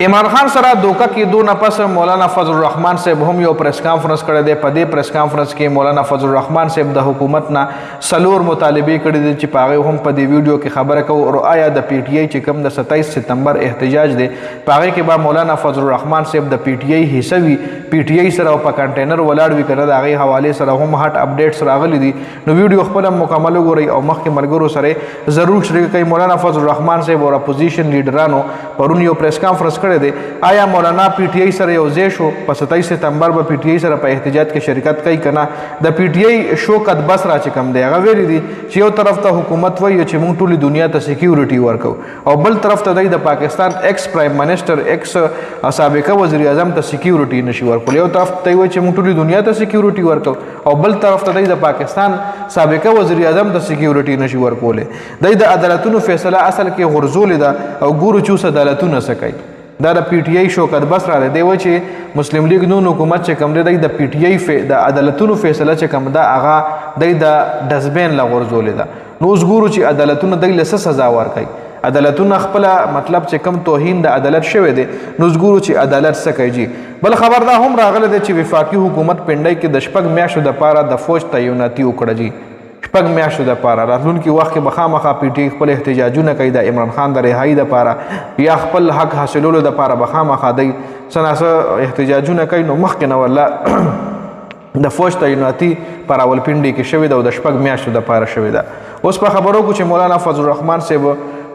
عمران خان سره دوکه کېدو نه پس مولانا فضل الرحمن صاحب هم یو پریس کانفرنس کړی دی. په دې پریس کانفرنس کې مولانا فضل الرحمن صاحب د حکومت نه څلور مطالبې کړي دي چې په هغې هم په دې ویډیو کې خبره کوو. او آیا د پی ټي آی چې کوم د 27 ستمبر احتجاج دی په هغې کې به مولانا فضل الرحمن صاحب د پی ټي آی حصه وي، پی ټي آی سره په کنټینر ولاړ وي که نه، د هغې حوالې سره هم هټ اپډیټس راغلي دي. نو ویډیو خپله مکمل وګورئ او مخکې ملګرو سره ضرور شریک کړئ. مولانا فضل الرحمن صاحب او اپوزیشن لیډرانو پرون یو پریس کانفرنس کړی دی. آیا مولانا پی ټي آی سره یو ځای شو په 27 ستمبر به پی ټي آی سره په احتجاج کې شرکت کوي که نه؟ د پی ټي آی شوکت بصره چې کوم دی هغه ویلي دي چې یو طرف ته حکومت وایي چې موږ ټولې دنیا ته سیکیورټي ورکو، او بل طرف ته دی د پاکستان ایکس پرایم منسټر ایکس سابقه وزیر اعظم ته سیکیورټي نشي ورکول. یو طرف ته وایي چې موږ ټولې دنیا ته سیکیورټي ورکو، او بل طرف ته دی د پاکستان سابقه وزیر اعظم ته سیکیورټي نشي ورکولی. دی د عدالتونو فیصله اصل کې غورځولې ده او ګورو چې اوس عدالتونه څه کوي. دا د پی ټي آی شوکت بصره دی. دی وایي چې مسلم لیگ نون حکومت چې کوم دی د پی ټي آی د عدالتونو فیصله چې کوم ده هغه دی د ډسبین له غورځولې ده. نو اوس ګورو چې عدالتونه دی له څه سزا ورکوي. عدالتونه خپله مطلب چې کم توهین د عدالت شوی دی، نو اوس ګورو چې عدالت څه کوي. جی بل خبر دا هم راغلی دی چې وفاقي حکومت پنډۍ کې د 6 میاشتو دپاره د فوج تعیناتي وکړه. جی 6 میاشتو دپاره راتلونکي وخت کې به خامخا پی ټي آی خپل احتجاجونه کوي د عمران خان د رهایي دپاره یا خپل حق حاصلولو دپاره به خامخا دی څه ناڅه احتجاجونه کوي. نو مخکې نه والله د فوج تعیناتي په راولپنډۍ کې شوې ده او د 6 میاشتو دپاره شوې ده. اوس په خبرو کو چې مولانا فضل الرحمن صاحب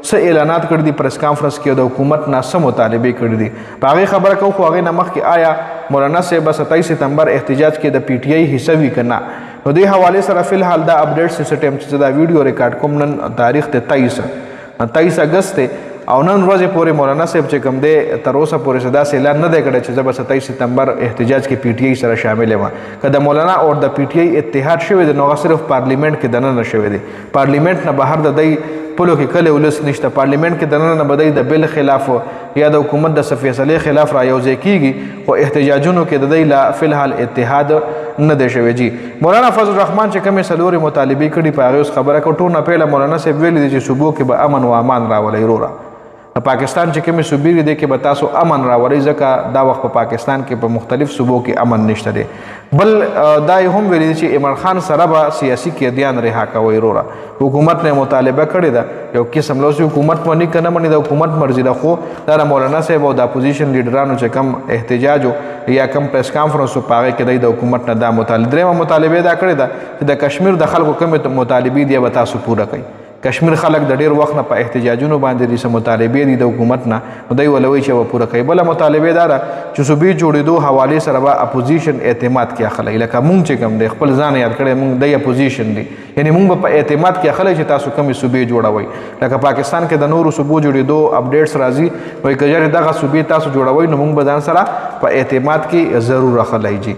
څه اعلانات کړي دي پریس کانفرنس کې، د حکومت نه څه مطالبې کړي دي په هغې خبره کوو. خو هغې نه مخکې آیا مولانا صاحب 27 ستمبر احتجاج کې د پی ټي آی حصه وي که نه؟ نو دې حوالې سره فی الحال دا اپډیټس څه ټایم چې دا ویډیو ریکارډ کوم نن تاریخ دی 23 اګست دی، او نن ورځې پورې مولانا صاحب چې کوم دی تر اوسه پورې څه داسې اعلان نه دی کړی چې زه به 27 ستمبر احتجاج کې پی ټي آی سره شامل یم. که د مولانا او د پی ټي آی اتحاد شوی دی نو هغه صرف پارلیمنټ کې دننه شوی دی. پارلیمنټ نه بهر د دی پلو کې کله ولس نشته. پارلیمنٹ کې دننه به دی د بل خلاف یا د حکومت د څه فیصلې خلاف را یوځای کیږي، خو احتجاجونو کې د دی لا فی الحال اتحاد نه دی شوی. جی مولانا فضل الرحمن چې کومې څلورې مطالبې کړي په هغې اوس خبره کوو. ټول نه پهله مولانا صاحب ویلي دي چې صوبو کې به امن و امان راولئ. وروره په پاکستان چې کومې صوبې دي کې به تاسو امن راولئ، ځکه دا وخت په پاکستان کې په مختلف صوبو کې امن نشته دی. بل دا یې هم ویلي دي چې عمران خان سره به سیاسي قیدیان رها کوئ. وروره حکومت نه مطالبه کړې ده، یو قسم لوسي حکومت مني که نه مني د حکومت مرضي ده، خو دا د مولانا صاحب او د اپوزیشن لیډرانو چې کم احتجاج یا کم پریس کانفرنس په هغې کې دی د حکومت نه دا مطالبه درېیمه مطالبه دا کړې ده چې د کشمیر د خلکو کومې مطالبې دي به تاسو پوره کوئ. کشمیر خلک د ډیر وخت نه په احتجاجونو باندې دي څه مطالبې دي د حکومت نه، نو دی ولوي چې به پوره کوي. بله مطالبه دا ده چې صوبې جوړېدو حوالې سره به اپوزیشن اعتماد کې اخلئ. لکه مونږ چې کوم دی خپل ځان یاد کړی مونږ دی اپوزیشن دی، یعنې مونږ به په اعتماد کې اخلئ چې تاسو کومې صوبې جوړوئ. لکه پاکستان کې د نورو صوبو جوړېدو اپډیټس راځي، وایي که چېرې دغه صوبې تاسو جوړوئ نو مونږ به ځان سره په اعتماد کې ضرور اخلئ. جی